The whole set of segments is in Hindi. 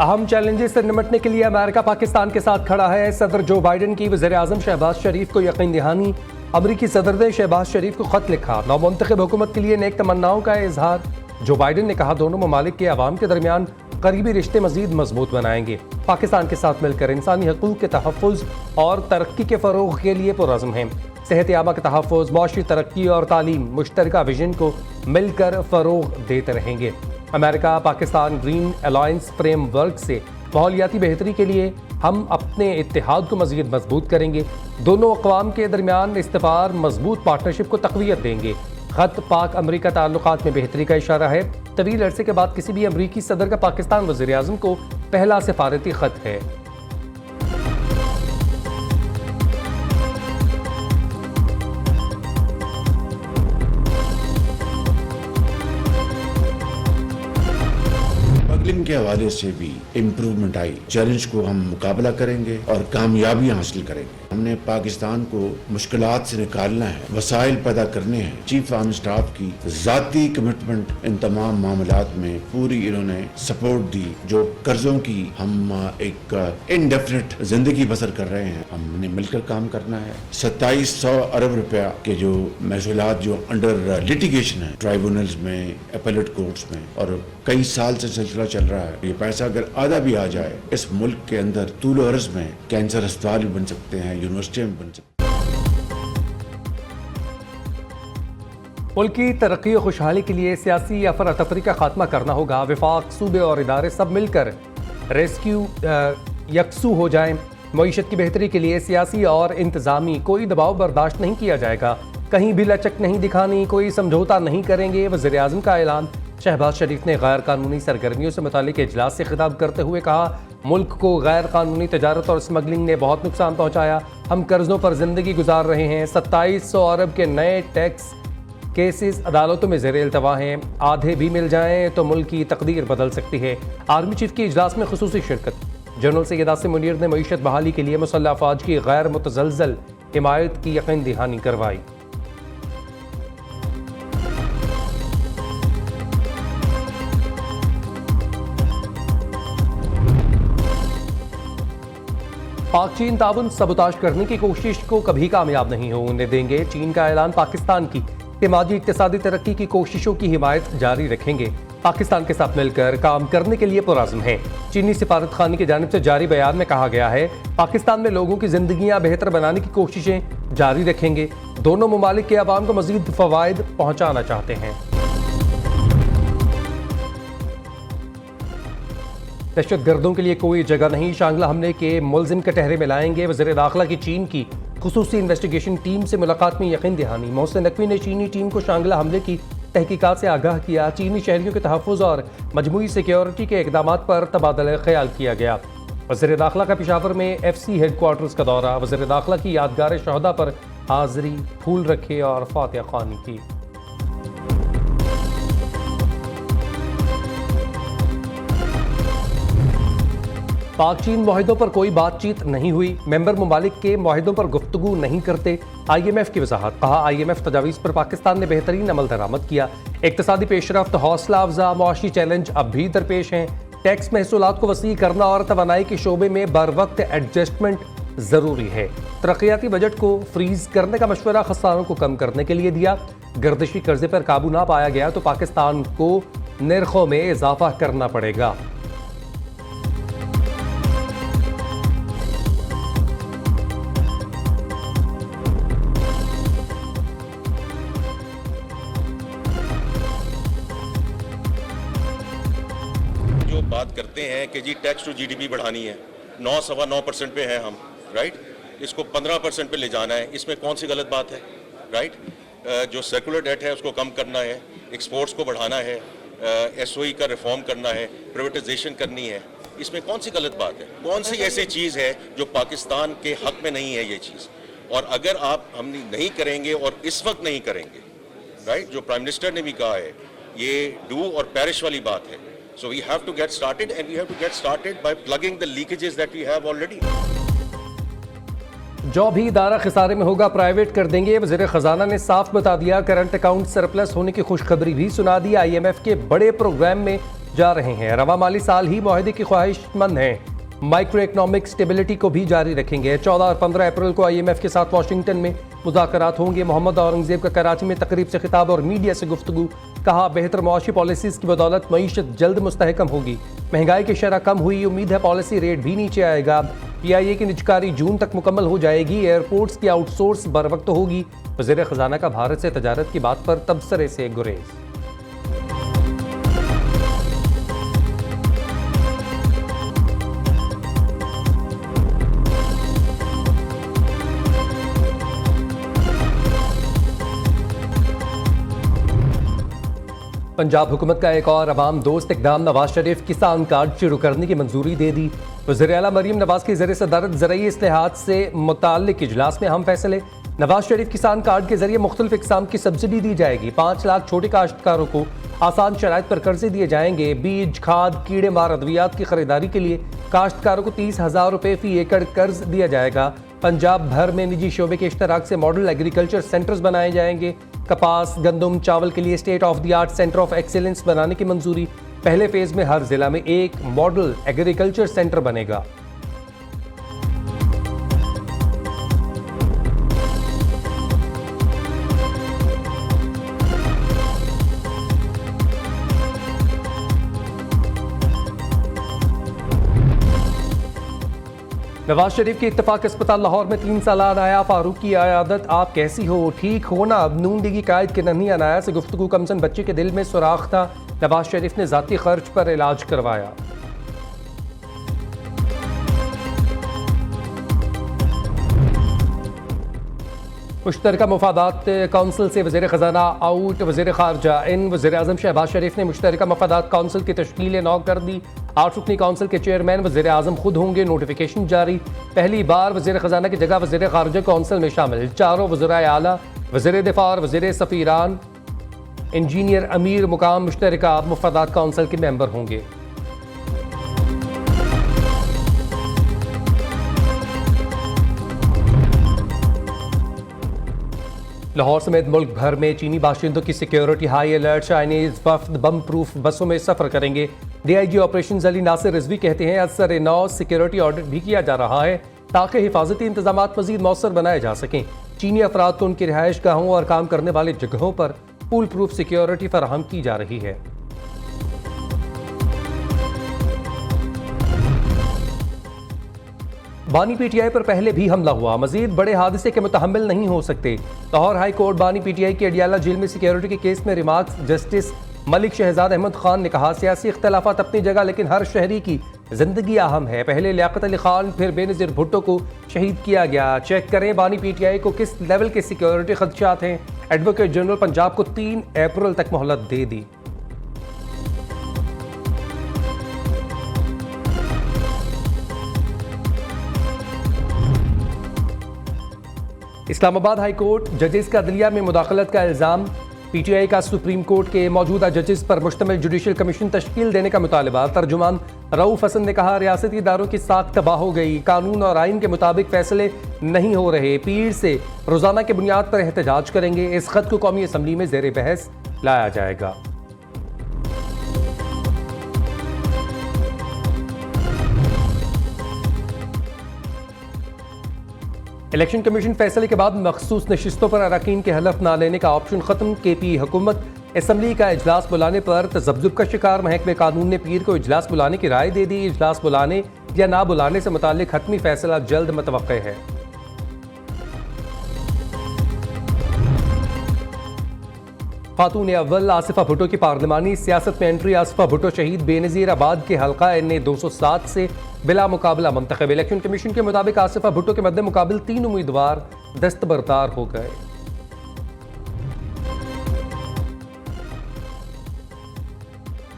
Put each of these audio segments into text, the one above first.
अहम चैलेंजेस से निपटने के लिए अमेरिका पाकिस्तान के साथ खड़ा है। सदर जो बाइडन की वज़ीर-ए-आज़म शहबाज शरीफ को यकीन दहानी। अमरीकी सदर ने शहबाज शरीफ को खत लिखा, नौमुंतखब हुकूमत के लिए नेक तमन्नाओं का इजहार। जो बाइडन ने कहा, दोनों ममालिक के अवाम के दरमियान करीबी रिश्ते मजीद मजबूत बनाएंगे। पाकिस्तान के साथ मिलकर इंसानी हकूक़ के तहफ़्फ़ुज़ और तरक्की के फ़रोग़ के लिए पुरअज़्म हैं। सेहत-ए-आमा के तहफ़्फ़ुज़, मुआशी तरक्की और तालीम मुश्तरका विजन को मिलकर फ़रोग़ देते रहेंगे। America Pakistan green alliance framework से माहौलियाती बेहतरी के लिए हम अपने इत्तेहाद को मज़ीद मजबूत करेंगे। दोनों अक़वाम के दरमियान इस्तेमार मजबूत पार्टनरशिप को तक़वियत देंगे। ख़त पाक अमरीका ताल्लुकात में बेहतरी का इशारा है। तवील अरसे के बाद किसी भी अमरीकी सदर का पाकिस्तान वज़ीर-ए-आज़म को पहला सफारती ख़त है। स्मगलिंग के हवाले से भी इम्प्रूवमेंट आई। चैलेंज को हम मुकाबला करेंगे और कामयाबियां हासिल करेंगे। हमने पाकिस्तान को मुश्किलात से निकालना है, वसाइल पैदा करने हैं। चीफ आर्मी स्टाफ की जाती कमिटमेंट इन तमाम मामलात में पूरी इन्होंने सपोर्ट दी। जो कर्जों की हम एक इनडेफिनिट जिंदगी बसर कर रहे हैं, हमने मिलकर काम करना है। 2700 अरब रुपया के जो महसूलात जो अंडर लिटिगेशन है ट्राइब्यूनल्स में, अपीलेट कोर्ट्स में, और कई साल से सिलसिला चल रहा है। ये पैसा अगर आधा भी आ जाए, इस मुल्क के अंदर तूल अर्ज में कैंसर अस्पताल भी बन सकते हैं, यूनिवर्सिटियां भी बन सकती हैं। मुल्क की तरक्की और खुशहाली के लिए सियासी अफरा तफरी का खात्मा करना होगा। विफाक, सूबे और इदारे सब मिलकर रेस्क्यू यकसू हो जाएं। मईशत की बेहतरी के लिए सियासी और इंतजामी कोई दबाव बर्दाश्त नहीं किया जाएगा। कहीं भी लचक नहीं दिखानी, कोई समझौता नहीं करेंगे। वज़ीर-ए-आज़म का ऐलान। शहबाज शरीफ ने गैर कानूनी सरगर्मियों से मुतालिक इजलास से खिताब करते हुए कहा, मुल्क को गैर कानूनी तजारत और स्मगलिंग ने बहुत नुकसान पहुंचाया। हम कर्जों पर जिंदगी गुजार रहे हैं। 2700 अरब के नए टैक्स केसेस अदालतों में ज़ेर इल्तवा हैं। आधे भी मिल जाएं तो मुल्क की तकदीर बदल सकती है। आर्मी चीफ की इजलास में खुसूसी शिरकत। जनरल सैयद आसिम मुनीर ने मईशत बहाली के लिए मुसल्लह अफवाज की गैर मुतज़लज़ल हिमायत की यकीन दहानी करवाई। पाक चीन ताबन सबुताश करने की कोशिश को कभी कामयाब नहीं होने देंगे। चीन का ऐलान। पाकिस्तान की तेमाजी इक्तिसादी तरक्की की कोशिशों की हिमायत जारी रखेंगे। पाकिस्तान के साथ मिलकर काम करने के लिए पुरअज़्म हैं। चीनी सिफारत खाने की जानिब से जारी बयान में कहा गया है, पाकिस्तान में लोगों की जिंदगियां बेहतर बनाने की कोशिशें जारी रखेंगे। दोनों ममालिक के अवाम को मजीद फवायद पहुंचाना चाहते हैं। दहशत गर्दों के लिए कोई जगह नहीं। शांगला हमले के मुलजिम कटहरे में लाएंगे। वज़ीर दाखिला की चीन की खुसूसी इन्वेस्टिगेशन टीम से मुलाकात में यकीन दहानी। मोहसिन नकवी ने चीनी टीम को शांगला हमले की तहकीकात से आगाह किया। चीनी शहरियों के तहफ़्फ़ुज़ और मजमूई सिक्योरिटी के इक़दामात पर तबादला ख्याल किया गया। वज़ीर दाखिला का पेशावर में FC हेडक्वार्टर्स का दौरा। वज़ीर दाखिला की यादगार शहदा पर हाज़री, फूल रखे और फातिहा ख़्वानी की। पाक चीन मुआहिदों पर कोई बातचीत नहीं हुई। मेंबर ममालिक के मुआहिदों पर गुफ्तगू नहीं करते। IMF की वजाहत। कहा, IMF तजावीज़ पर पाकिस्तान ने बेहतरीन अमल दरामद किया। इक़्तिसादी पेशरफ्त हौसला अफजा। मुआशी चैलेंज अब भी दरपेश हैं। टैक्स महसूलात को वसी करना और तवानाई के शोबे में बर वक्त एडजस्टमेंट ज़रूरी है। तरक्याती बजट को फ्रीज करने का मशवरा खसारों को कम करने के लिए दिया। गर्दिशी कर्जे पर काबू ना पाया गया तो पाकिस्तान को निर्खों में इजाफा करना पड़ेगा। बात करते हैं कि जी टैक्स टू GDP बढ़ानी है, 9-9.25% पे है हम, राइट। इसको 15% पे ले जाना है, इसमें कौन सी गलत बात है, राइट। जो सर्कुलर डेट है उसको कम करना है, एक्सपोर्ट्स को बढ़ाना है, SOE का रिफॉर्म करना है, प्राइवेटाइजेशन करनी है, इसमें कौन सी गलत बात है? कौन सी ऐसी चीज़ है जो पाकिस्तान के हक में नहीं है ये चीज़? और अगर हम नहीं करेंगे और इस वक्त नहीं करेंगे, राइट, जो प्राइम मिनिस्टर ने भी कहा है, ये डू और पैरिश वाली बात है। So we have to get started, and we have to get started by plugging the leakages that we have already. जो भी इदारा खसारे में होगा प्राइवेट कर देंगे। वज़ीर ख़जाना ने साफ बता दिया। करंट अकाउंट सरप्लस होने की खुशखबरी भी सुना दी। IMF के बड़े प्रोग्राम में जा रहे हैं। रवा माली साल ही मुआहदे की ख्वाहिशमंद हैं। माइक्रो इकनॉमिक स्टेबिलिटी को भी जारी रखेंगे। 14 और 15 अप्रैल को IMF के साथ वाशिंगटन में मुज़ाकरात होंगे। मोहम्मद औरंगजेब का कराची में तकरीब से खिताब और मीडिया से गुफ्तगू। कहा, बेहतर मुआशी पॉलिसीज़ की बदौलत मईशत जल्द मुस्तहकम होगी। महंगाई की शरह कम हुई, उम्मीद है पॉलिसी रेट भी नीचे आएगा। PIA की निजकारी जून तक मुकम्मल हो जाएगी। एयरपोर्ट्स की आउटसोर्स बर वक्त होगी। वज़ीर ख़जाना का भारत से तजारत की बात पर तबसरे से गुरेज। पंजाब हुकूमत का एक और अवाम दोस्त इक़दाम, नवाज शरीफ किसान कार्ड शुरू करने की मंजूरी दे दी। वज़ीर आला मरीम नवाज की ज़रिए सदारत ज़रई इस्तेहात से मुताल्लिक़ इजलास में अहम फैसले। नवाज शरीफ किसान कार्ड के जरिए मुख्तलिफ इक़साम की सब्सिडी दी जाएगी। 5 लाख छोटे काश्तकारों को आसान शराइत पर कर्जे दिए जाएंगे। बीज, खाद, कीड़े मार अद्वियात की खरीदारी के लिए काश्तकारों को 30,000 रुपये फी एकड़ कर्ज दिया जाएगा। पंजाब भर में निजी शोबे के इश्तराक से मॉडल एग्रीकल्चर सेंटर्स बनाए जाएंगे। कपास, गंदम, चावल के लिए state of the art centre of excellence बनाने की मंजूरी। पहले फेज में हर जिला में एक मॉडल एग्रीकल्चर सेंटर बनेगा। नवाज शरीफ के इत्तफाक अस्पताल लाहौर में 3 साल आया फारूक की आयादत। आप कैसी हो, ठीक हो ना? नून लीगी कायद के नन्ही अनाया से गुफ्तगू। कमसन बच्चे के दिल में सुराख था, नवाज शरीफ ने जाती खर्च पर इलाज करवाया। मुश्तरका मुफादात कौंसिल से वज़ीर ख़जाना आउट, वज़ीर ख़ारजा इन। वज़ीर आज़म शहबाज शरीफ ने मुश्तरका मुफादात कौंसिल की तश्कील 9 कर दी। 8 रुकनी कौंसिल के चेयरमैन वज़ीर आज़म खुद होंगे। नोटिफिकेशन जारी। पहली बार वज़ीर ख़जाना की जगह वज़ीर ख़ारजा कौंसिल में शामिल। 4 वज़राए आला, वज़ीर दिफ़ा और वज़ीर सफ़ीरान, इंजीनियर अमीर मुकाम मुश्तरका मुफादात कौंसिल के मेंबर होंगे। लाहौर समेत मुल्क भर में चीनी बाशिंदों की सिक्योरिटी हाई अलर्ट। चाइनीज वफ्द बम प्रूफ बसों में सफर करेंगे। DIG ऑपरेशन अली नासिर रिजवी कहते हैं, असर नौ सिक्योरिटी ऑडिट भी किया जा रहा है ताकि हिफाजती इंतजाम मजीद मौसर बनाए जा सकें। चीनी अफराद को उनकी रिहाइश गाहों और काम करने वाले जगहों पर फुल प्रूफ सिक्योरिटी फराहम की जा रही है। बानी PTI पर पहले भी हमला हुआ, मजीद बड़े हादसे के मुतहम्मिल नहीं हो सकते। लाहौर हाई कोर्ट बानी PTI के अडियाला जेल में सिक्योरिटी के केस में रिमार्क्स। जस्टिस मलिक शहजाद अहमद खान ने कहा, सियासी इख्तलाफात अपनी जगह लेकिन हर शहरी की जिंदगी अहम है। पहले लियाकत अली खान फिर बेनज़ीर भुट्टो को शहीद किया गया। चेक करें बानी PTI को किस लेवल के सिक्योरिटी खदशात हैं। एडवोकेट जनरल पंजाब को 3 अप्रैल तक मोहलत दे दी। इस्लामाबाद हाई कोर्ट जजेस का अदलिया में मुदाखलत का इल्ज़ाम। PTI का सुप्रीम कोर्ट के मौजूदा जजेस पर मुश्तमिल जुडिशल कमीशन तश्कील देने का मुतालबा। तर्जुमान रऊफ हसन ने कहा, रियासती इदारों की साख तबाह हो गई, कानून और आइन के मुताबिक फैसले नहीं हो रहे। पीर से रोजाना की बुनियाद पर एहतजाज करेंगे। इस खत को कौमी असम्बली में ज़ेर बहस लाया जाएगा। इलेक्शन कमीशन फैसले के बाद मखसूस नशिस्तों पर अरकान के हलफ ना लेने का ऑप्शन खत्म। KP हुकूमत असम्बली का इजलास बुलाने पर तजब्जुब का शिकार महकमे कानून ने पीर को इजलास बुलाने की राय दे दी। इजलास बुलाने या ना बुलाने से मुताल्लिक हतमी फैसला जल्द मुतवक्के है। खातून अव्वल आसिफा भुट्टो की पार्लिमानी सियासत में एंट्री। आसिफा भुट्टो शहीद बेनज़ीर आबाद के हल्का NA 207 से बिला मुकाबला मुंतखब। इलेक्शन कमीशन के मुताबिक आसिफा भुट्टो के मद्दे मुकाबिल 3 उम्मीदवार दस्तबरदार हो गए।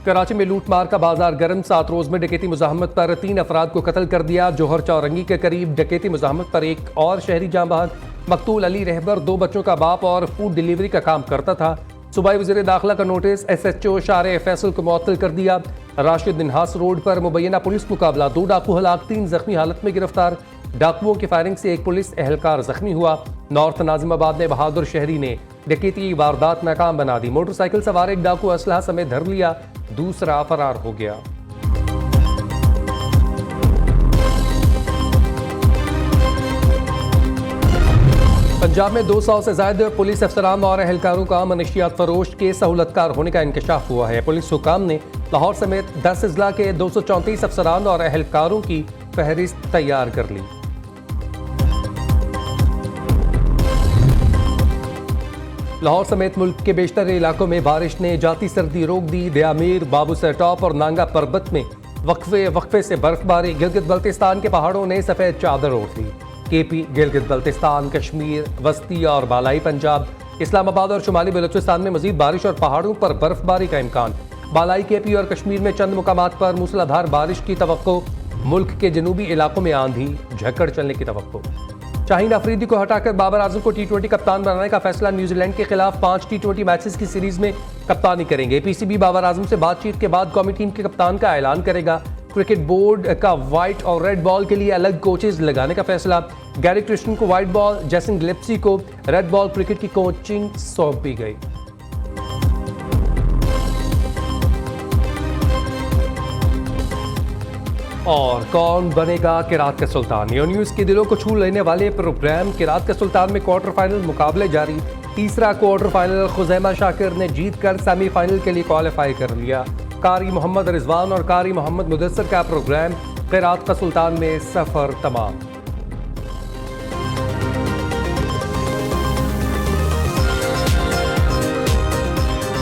कराची में लूटमार का बाजार गर्म। 7 रोज में डकैती मुज़ाहमत पर 3 अफराद को कत्ल कर दिया। जौहर चौरंगी के करीब डकैती मुज़ाहमत पर एक और शहरी जाँ बहक। मकतूल अली रहबर 2 बच्चों का बाप और फूड डिलीवरी का काम करता था। सूबाई वज़ीर दाखिला का नोटिस। SHO शारे फैसल को मुअत्तल कर दिया। राशिद निन्हास रोड पर मुबैना पुलिस मुकाबला। 2 डाकू हलाक, 3 जख्मी हालत में गिरफ्तार। डाकुओं की फायरिंग से एक पुलिस एहलकार जख्मी हुआ। नॉर्थ नाजिमाबाद में बहादुर शहरी ने डकैती की वारदात नाकाम बना दी। मोटरसाइकिल सवार एक डाकू असलहा समेत धर लिया, दूसरा फरार हो गया। पंजाब में 200 से ज्यादा पुलिस अफसरान और एहलकारों का मनशियात फरोश के सहूलतकार होने का इंकशाफ हुआ है। पुलिस हुकाम ने लाहौर समेत 10 अजला के 234 अफसरान और एहलकारों की फहरिस्त तैयार कर ली। लाहौर समेत मुल्क के बेशतर इलाकों में बारिश ने जाती सर्दी रोक दी। दयामीर, बाबूसर टॉप और नांगा पर्वत में वक्फे से बर्फबारी। गिलगित बल्तिस्तान के पहाड़ों ने सफेद चादर ओढ़ ली। केपी, गिलगित बल्तिस्तान, कश्मीर, वस्ती और बालाई पंजाब, इस्लामाबाद और शुमाली बलूचिस्तान में मजीद बारिश और पहाड़ों पर बर्फबारी का इम्कान। बालाई, केपी और कश्मीर में चंद मुकामात पर मूसलाधार बारिश की तवक्को। मुल्क के जनूबी इलाकों में आंधी झक्कड़ चलने की तवक्को। शाहीन अफरीदी को हटाकर बाबर आजम को T20 कप्तान बनाने का फैसला। न्यूजीलैंड के खिलाफ 5 T20 मैचेस की सीरीज में कप्तानी करेंगे। पीसीबी बाबर आजम से बातचीत के बाद कौमी टीम के कप्तान का ऐलान करेगा। क्रिकेट बोर्ड का व्हाइट और रेड बॉल के लिए अलग कोचेज लगाने का फैसला। गैरी क्रिस्टन को व्हाइट बॉल, जैसन गिलेप्सी को रेड बॉल क्रिकेट की कोचिंग सौंपी गई। और कौन बनेगा किरात का सुल्तान? न्यू न्यूज़ के दिलों को छू लेने वाले प्रोग्राम किरात का सुल्तान में क्वार्टर फाइनल मुकाबले जारी। तीसरा क्वार्टर फाइनल खुजैमा शाकिर ने जीतकर सेमीफाइनल के लिए क्वालिफाई कर लिया। कारी मोहम्मद रिजवान और कारी मोहम्मद मुदस्सर का प्रोग्राम किरात का सुल्तान में सफर तमाम।